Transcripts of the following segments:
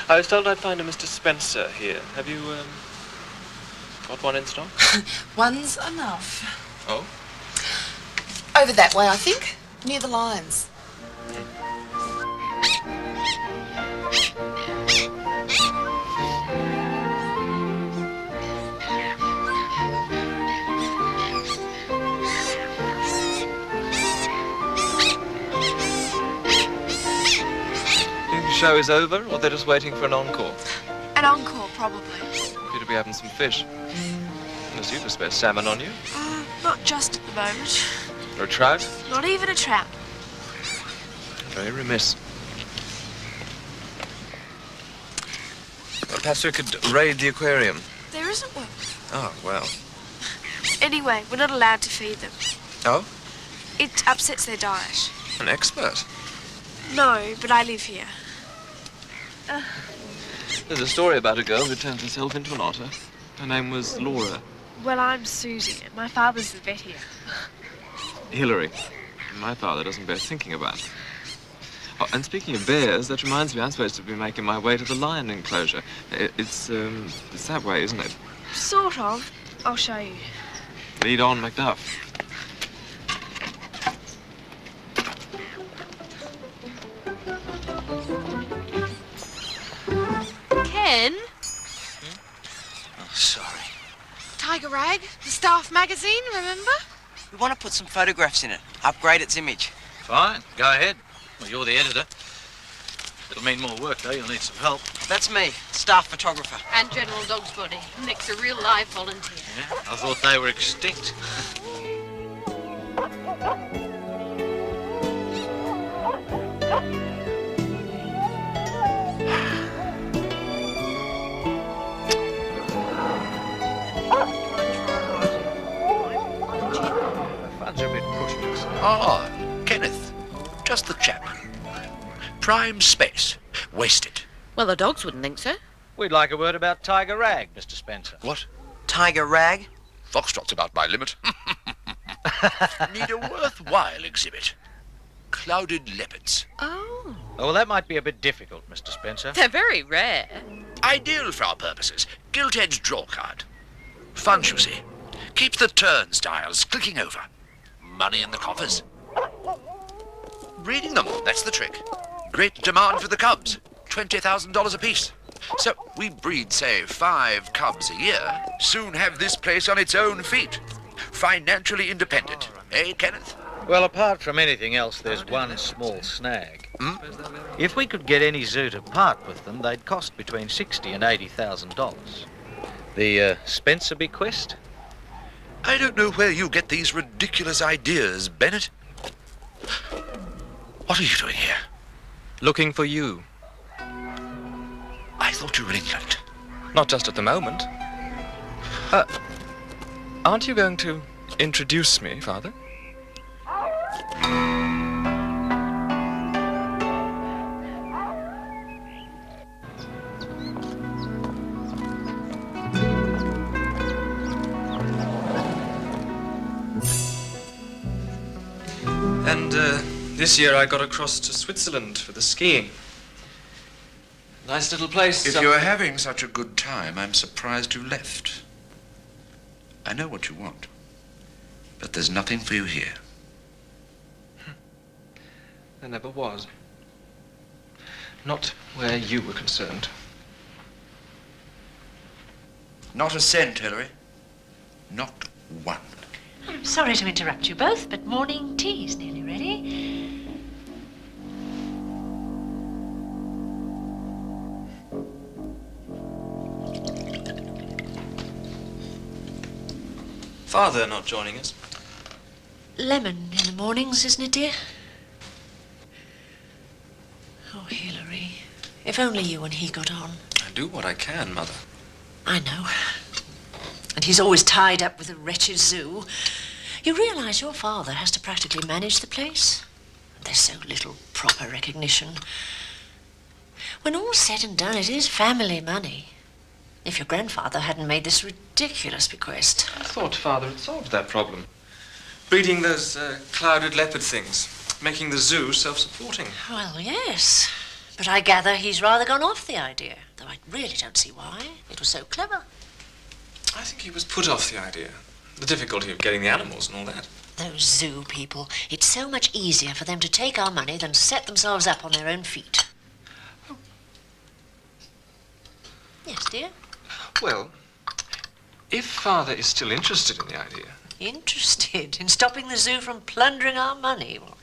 I was told I'd find a Mr. Spencer here. Have you, got one in stock? One's enough. Oh? Over that way, I think. Near the lions. The show is over, or they're just waiting for an encore? An encore, probably. Appear to be having some fish. Unless you've a spare salmon on you. Not just at the moment. Or a trout? Not even a trout. Very remiss. Well, perhaps we could raid the aquarium. There isn't one. Oh, well. Anyway, we're not allowed to feed them. Oh? It upsets their diet. An expert? No, but I live here. There's a story about a girl who turned herself into an otter. Her name was Laura. Well, I'm Susie, and my father's the vet here. Hilary. My father doesn't bear thinking about. Oh, and speaking of bears, that reminds me, I'm supposed to be making my way to the lion enclosure. It's that way, isn't it? Sort of. I'll show you. Lead on, Macduff. Ken? Oh, sorry. Tiger Rag, the staff magazine, remember? We want to put some photographs in it, upgrade its image. Fine, go ahead. Well, you're the editor. It'll mean more work, though. You'll need some help. That's me, staff photographer. And General Dog's Body. Nick's a real live volunteer. Yeah, I thought they were extinct. Ah, Kenneth. Just the chap. Prime space. Wasted. Well, the dogs wouldn't think so. We'd like a word about Tiger Rag, Mr. Spencer. What? Tiger Rag? Foxtrot's about my limit. Need a worthwhile exhibit. Clouded leopards. Oh. Oh, well, that might be a bit difficult, Mr. Spencer. They're very rare. Ideal for our purposes. Gilt-edged draw card. Fun, you see. Keep the turnstiles clicking over. Money in the coffers. Breeding them, that's the trick. Great demand for the cubs. $20,000 apiece. So we breed, say, 5 cubs a year. Soon have this place on its own feet. Financially independent. Eh, Kenneth? Well, apart from anything else, there's one small snag. If we could get any zoo to part with them, they'd cost between $60,000 and $80,000. The Spencer bequest? I don't know where you get these ridiculous ideas, Bennett. What are you doing here? Looking for you. I thought you were in England. Not just at the moment. Aren't you going to introduce me, Father? And this year I got across to Switzerland for the skiing. Nice little place. If you're having such a good time, I'm surprised you left. I know what you want, but there's nothing for you here. There never was. Not where you were concerned. Not a cent, Hilary. Not one. I'm sorry to interrupt you both, but morning tea's nearly ready. Father not joining us. Lemon in the mornings, isn't it, dear? Oh, Hilary, if only you and he got on. I do what I can, Mother. I know. And he's always tied up with a wretched zoo. You realise your father has to practically manage the place? There's so little proper recognition. When all's said and done, it is family money. If your grandfather hadn't made this ridiculous bequest. I thought Father had solved that problem. Breeding those clouded leopard things. Making the zoo self-supporting. Well, yes. But I gather he's rather gone off the idea, though I really don't see why. It was so clever. I think he was put off the idea. The difficulty of getting the animals and all that. Those zoo people, it's so much easier for them to take our money than set themselves up on their own feet. Oh. Yes, dear? Well, if Father is still interested in the idea... Interested in stopping the zoo from plundering our money? Well,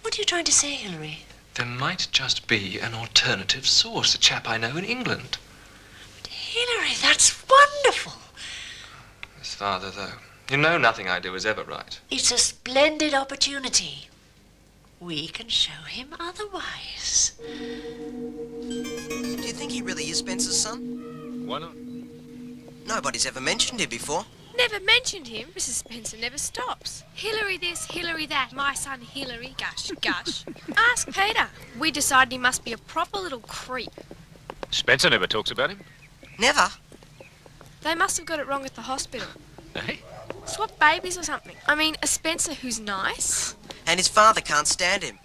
what are you trying to say, Hilary? There might just be an alternative source, a chap I know in England. But Hilary, that's wonderful. His father, though. You know nothing I do is ever right. It's a splendid opportunity. We can show him otherwise. Do you think he really is Spencer's son? Why not? Nobody's ever mentioned him before. Never mentioned him. Mrs. Spencer never stops. Hilary this, Hilary that. My son Hilary, gush, gush. Ask Peter. We decided he must be a proper little creep. Spencer never talks about him. Never? They must have got it wrong at the hospital. Eh? Swap babies or something. I mean, a Spencer who's nice. And his father can't stand him.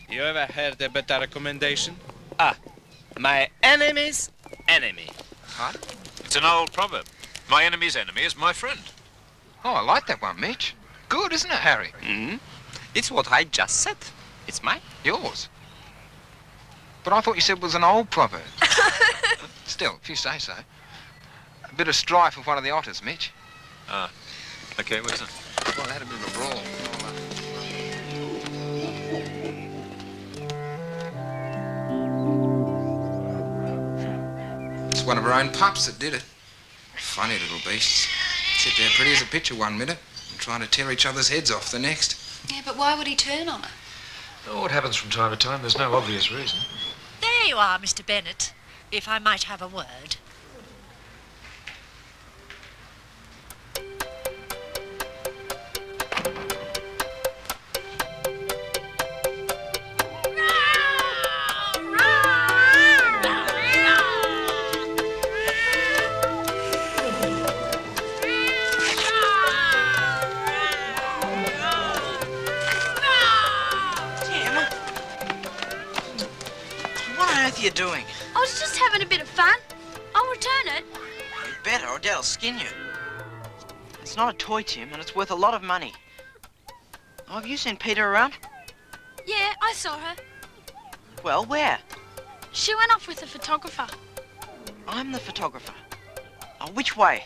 You ever heard a better recommendation? My enemy's enemy. What? It's an old proverb. My enemy's enemy is my friend. Oh, I like that one, Mitch. Good, isn't it, Harry? It's what I just said. It's mine. Yours. But I thought you said it was an old proverb. Still, if you say so. A bit of strife with one of the otters, Mitch. Okay, what's that? Well, they had a bit of a brawl. It's one of our own pups that did it. Funny little beasts. Sit there pretty as a picture one minute and trying to tear each other's heads off the next. Yeah, but why would he turn on her? Oh, it happens from time to time. There's no obvious reason. There you are, Mr. Bennett, if I might have a word. What are you doing? I was just having a bit of fun. I'll return it. You better, or Dad'll skin you. It's not a toy, Tim, and it's worth a lot of money. Oh, have you seen Peter around? Yeah, I saw her. Well, where? She went off with a photographer. I'm the photographer. Oh, which way?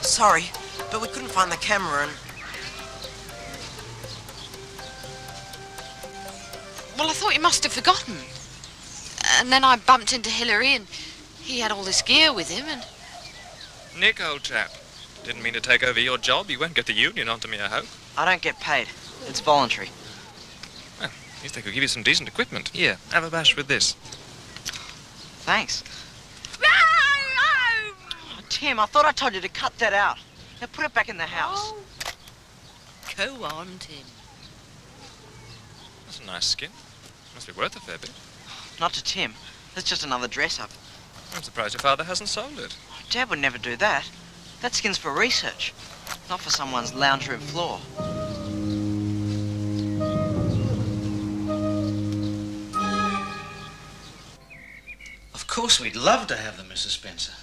Sorry, but we couldn't find the camera and... Well, I thought you must have forgotten. And then I bumped into Hilary and he had all this gear with him and... Nick, old chap. Didn't mean to take over your job. You won't get the union onto me, I hope. I don't get paid. It's voluntary. Well, at least they could give you some decent equipment. Here, have a bash with this. Thanks. Oh, Tim, I thought I told you to cut that out. Now put it back in the house. Go on, Tim. That's a nice skin. Must be worth a fair bit. Not to Tim. That's just another dress-up. I'm surprised your father hasn't sold it. Dad would never do that. That skin's for research, not for someone's lounge room floor. Of course, we'd love to have them, Mrs. Spencer.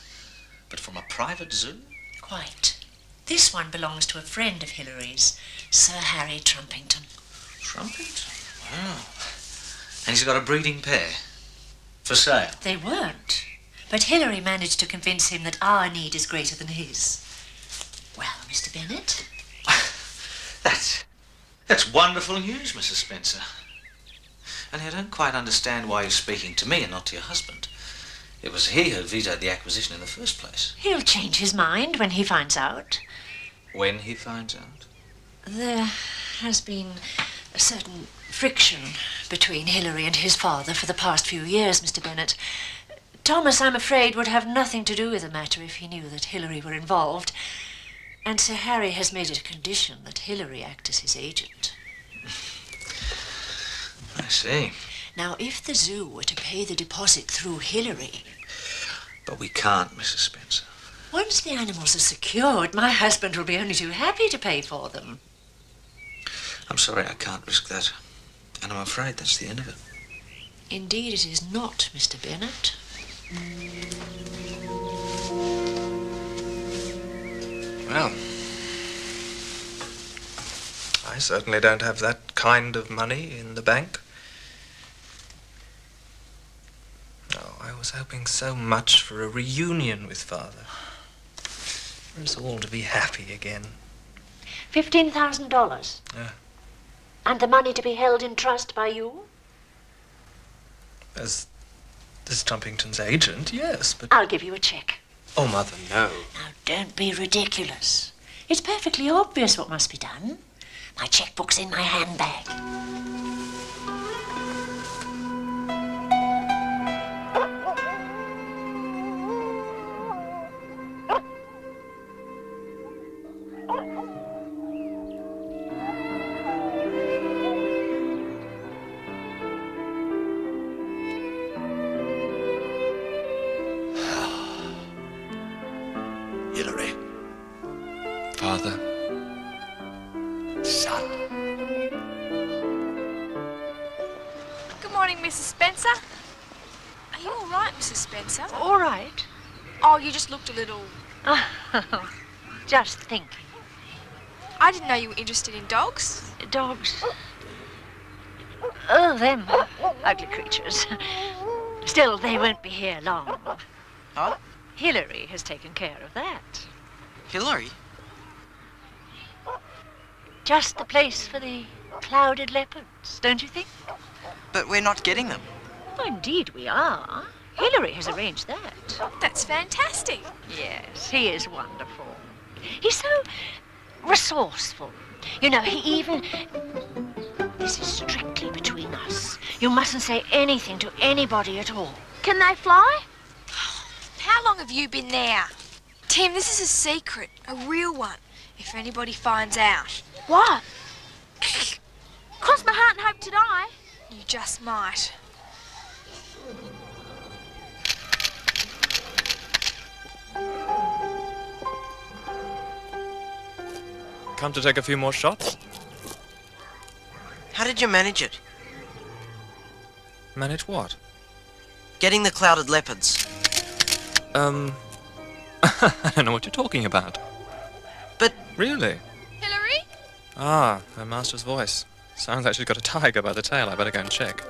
But from a private zoo? Quite. This one belongs to a friend of Hilary's, Sir Harry Trumpington. Trumpington? Wow. And he's got a breeding pair. For sale. They weren't. But Hilary managed to convince him that our need is greater than his. Well, Mr. Bennett? That's wonderful news, Mrs. Spencer. And I don't quite understand why you're speaking to me and not to your husband. It was he who vetoed the acquisition in the first place. He'll change his mind when he finds out. When he finds out? There has been a certain friction between Hilary and his father for the past few years, Mr. Bennet. Thomas, I'm afraid, would have nothing to do with the matter if he knew that Hilary were involved. And Sir Harry has made it a condition that Hilary act as his agent. I see. Now, if the zoo were to pay the deposit through Hilary... But we can't, Mrs. Spencer. Once the animals are secured, my husband will be only too happy to pay for them. I'm sorry, I can't risk that. And I'm afraid that's the end of it. Indeed, it is not, Mr. Bennet. Well, I certainly don't have that kind of money in the bank. Oh, I was hoping so much for a reunion with Father. For us all to be happy again. $15,000? Yeah. And the money to be held in trust by you? As Trumpington's agent, yes, but... I'll give you a cheque. Oh, Mother, no. Now, don't be ridiculous. It's perfectly obvious what must be done. My chequebook's in my handbag. Hilary. Father. Son. Good morning, Mrs. Spencer. Are you all right, Mrs. Spencer? All right. Oh, you just looked a little... Just thinking. I didn't know you were interested in dogs. Dogs. Oh, them ugly creatures. Still, they won't be here long. Huh? Hilary has taken care of that. Hilary? Just the place for the clouded leopards, don't you think? But we're not getting them. Oh, indeed we are. Hilary has arranged that. That's fantastic. Yes, he is wonderful. He's so resourceful. You know, he even... This is strictly between us. You mustn't say anything to anybody at all. Can they fly? How long have you been there? Tim, this is a secret, a real one, if anybody finds out. What? Cross my heart and hope to die. You just might. Come to take a few more shots? How did you manage it? Manage what? Getting the clouded leopards. I don't know what you're talking about. But... Really? Hilary? Ah, her master's voice. Sounds like she's got a tiger by the tail. I better go and check.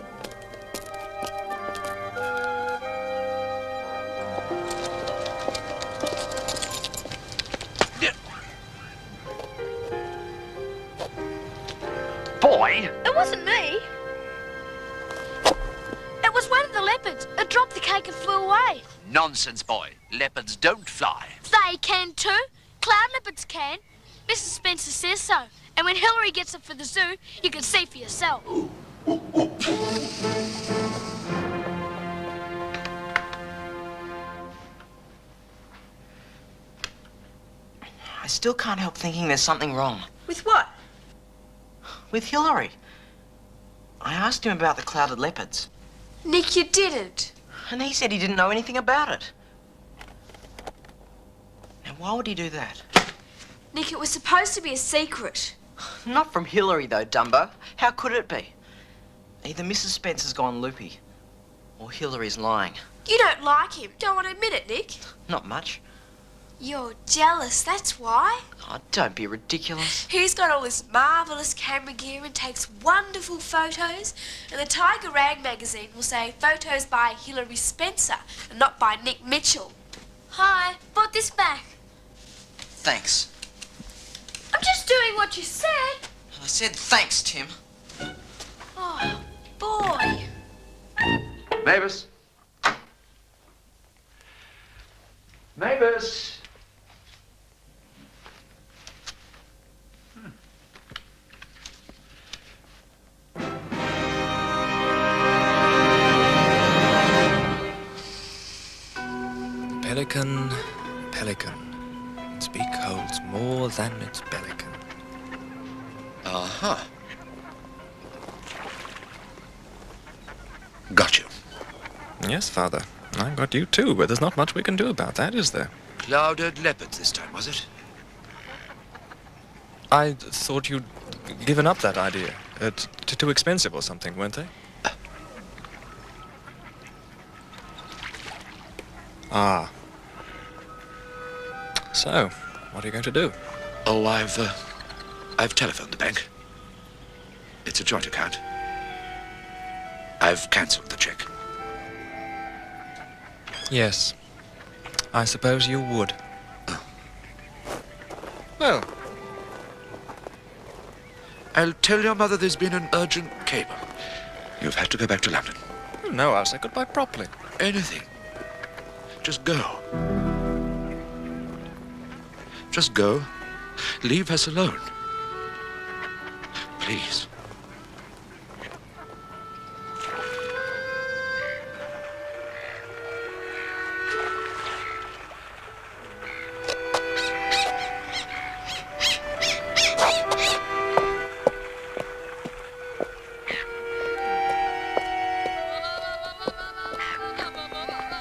Boy! It wasn't me. It was one of the leopards. It dropped the cake and flew away. Nonsense, boy. Leopards don't fly. They can too. Cloud leopards can. Mrs. Spencer says so. And when Hilary gets it for the zoo, you can see for yourself. I still can't help thinking there's something wrong. With what? With Hilary. I asked him about the clouded leopards. Nick, you didn't. And he said he didn't know anything about it. Now, why would he do that? Nick, it was supposed to be a secret. Not from Hilary, though, Dumbo. How could it be? Either Mrs. Spencer's gone loopy, or Hilary's lying. You don't like him. Don't want to admit it, Nick. Not much. You're jealous, that's why. Oh, don't be ridiculous. He's got all this marvellous camera gear and takes wonderful photos. And the Tiger Rag magazine will say photos by Hilary Spencer and not by Nick Mitchell. Hi, brought this back. Thanks. I'm just doing what you said. I said thanks, Tim. Oh, boy. Mavis. Mavis. Pelican, pelican. Its beak holds more than its pelican. Uh-huh. Got you. Yes, Father. I got you too, but there's not much we can do about that, is there? Clouded leopards this time, was it? I thought you'd given up that idea. Too expensive or something, weren't they? Ah. So, what are you going to do? Oh, I've telephoned the bank. It's a joint account. I've cancelled the check. Yes. I suppose you would. Well, I'll tell your mother there's been an urgent cable. You've had to go back to London. no, I'll say goodbye properly. Anything. Just go. Just go. Leave us alone. Please.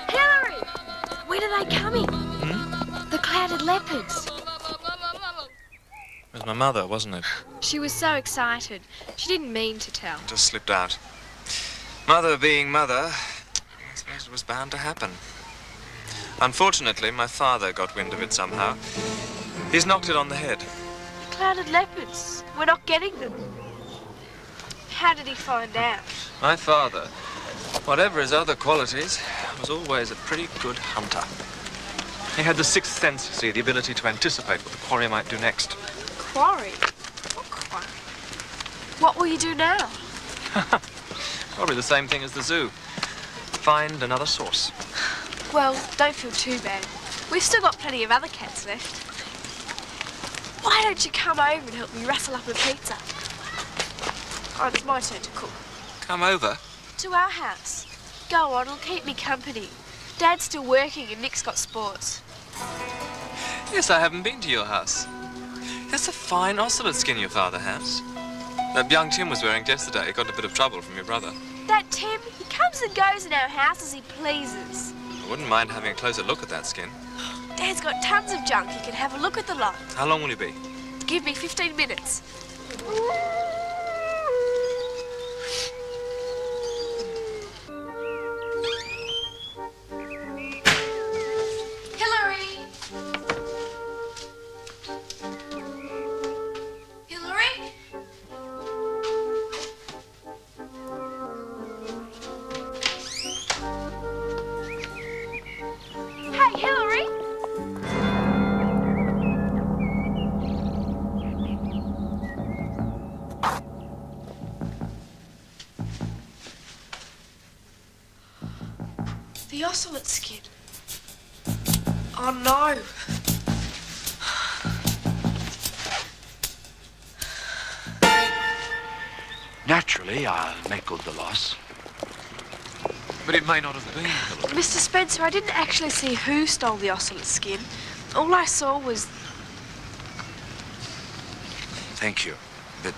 Hilary! When are they coming? The clouded leopards. It was my mother, wasn't it? She was so excited. She didn't mean to tell. Just slipped out. Mother being mother, I suppose it was bound to happen. Unfortunately, my father got wind of it somehow. He's knocked it on the head. Clouded leopards. We're not getting them. How did he find out? My father, whatever his other qualities, was always a pretty good hunter. He had the sixth sense, you see, the ability to anticipate what the quarry might do next. Quarry? What quarry? What will you do now? Probably the same thing as the zoo. Find another source. Well, don't feel too bad. We've still got plenty of other cats left. Why don't you come over and help me rustle up a pizza? Oh, it's my turn to cook. Come over. To our house. Go on, it'll keep me company. Dad's still working and Nick's got sports. Yes, I haven't been to your house. That's a fine ocelot skin your father has. That young Tim was wearing it yesterday. He got a bit of trouble from your brother. That Tim, he comes and goes in our house as he pleases. I wouldn't mind having a closer look at that skin. Dad's got tons of junk. He can have a look at the lot. How long will he be? Give me 15 minutes. Hilary! Hilary? Hey, Hilary! The ocelot skin. Oh no. Naturally, I'll make good the loss. But it may not have been, Hilary. Mr. Spencer, I didn't actually see who stole the ocelot skin. All I saw was... Thank you, but...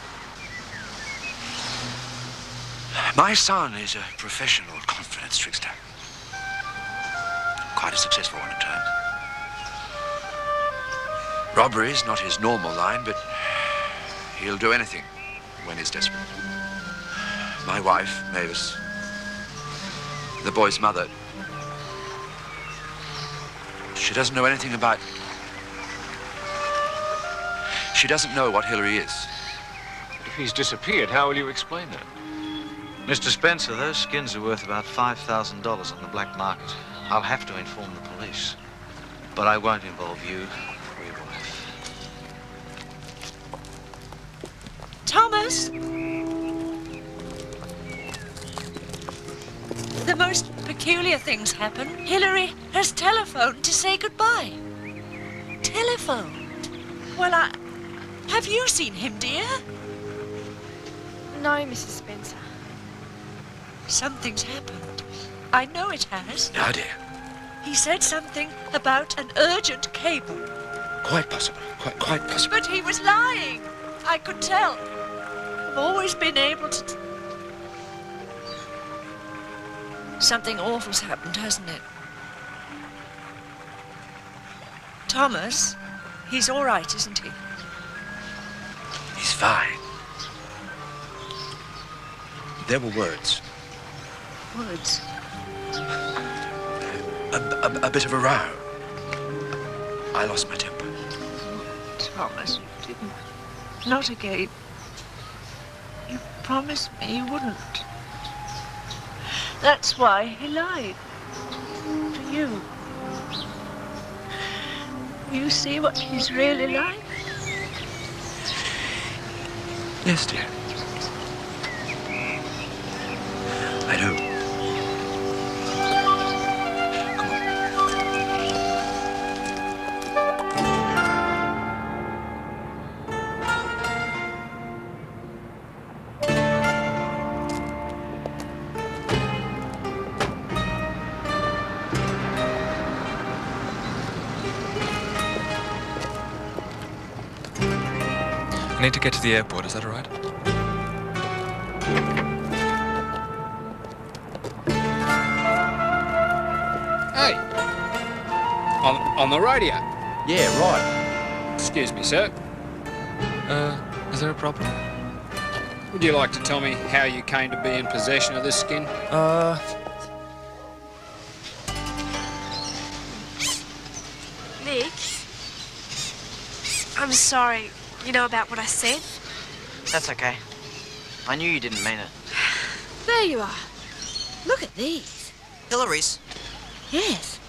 My son is a professional confidence trickster. Quite a successful one at times. Robbery's not his normal line, but he'll do anything when he's desperate. My wife, Mavis, the boy's mother, she doesn't know anything about... She doesn't know what Hilary is. If he's disappeared, how will you explain that? Mr. Spencer, those skins are worth about $5,000 on the black market. I'll have to inform the police. But I won't involve you or your wife. Thomas! The most peculiar things happen. Hilary has telephoned to say goodbye. Telephoned? Well, have you seen him, dear? No, Mrs. Spencer. Something's happened. I know it has. Now, dear, He said something about an urgent cable. Quite possible. Quite possible. But he was lying. I could tell. I've always been able to... Something awful's happened, hasn't it? Thomas, he's all right, isn't he? He's fine. There were words. Words? A bit of a row. I lost my temper. Thomas, you didn't. Not again. You promised me you wouldn't. That's why he lied. To you. You see what he's really like? Yes, dear. I do. I need to get to the airport, is that all right? Hey! On the radio? Yeah, right. Excuse me, sir. Is there a problem? Would you like to tell me how you came to be in possession of this skin? Nick, I'm sorry. You know about what I said? That's okay. I knew you didn't mean it. There you are. Look at these. Hilary's. Yes.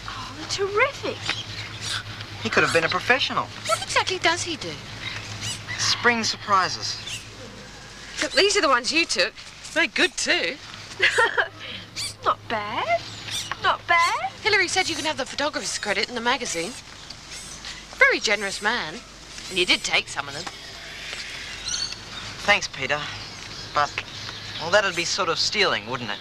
Oh, they're terrific. He could have been a professional. What exactly does he do? Spring surprises. Look, these are the ones you took. They're good too. Not bad. Not bad. Hilary said you can have the photographer's credit in the magazine. Very generous man. And you did take some of them. Thanks, Peter. But, well, that'd be sort of stealing, wouldn't it?